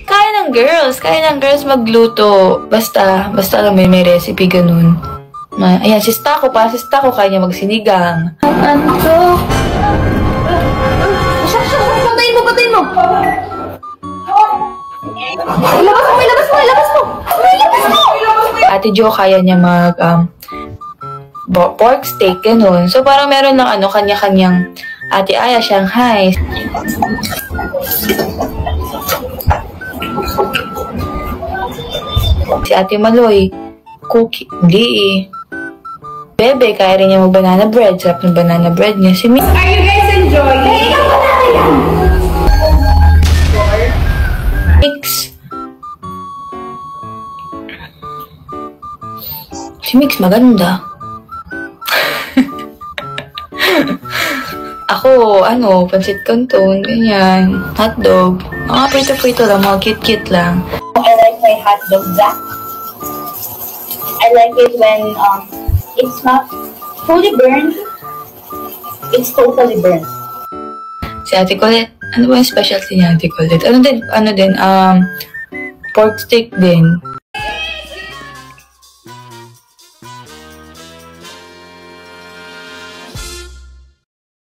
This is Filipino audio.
Kaya ng girls magluto. Basta lang may recipe ganun. Ayan, si Stako, kaya niya magsinigang. Antok. Patayin mo! Ilabas mo! Ate Jo, kaya niya pork steak, ganun. So, parang meron ng kanya-kanyang Ate Aya, Shanghai. Si Ate Maloy, cookie. Hindi eh. Bebe, kaya rin niya mag-banana bread. Sarap ng banana bread niya. Si Mix. Are you guys enjoying? Si Mix maganda. Ako, pansit canton, ganyan. Hotdog. Mga prito-prito lang, mga cute-cute lang. I like my hotdog black. I like it when it's not fully burned. It's totally burnt. Si Ate Colette, ano ba yung specialty niya, Ate Colette? Ano din, pork steak din.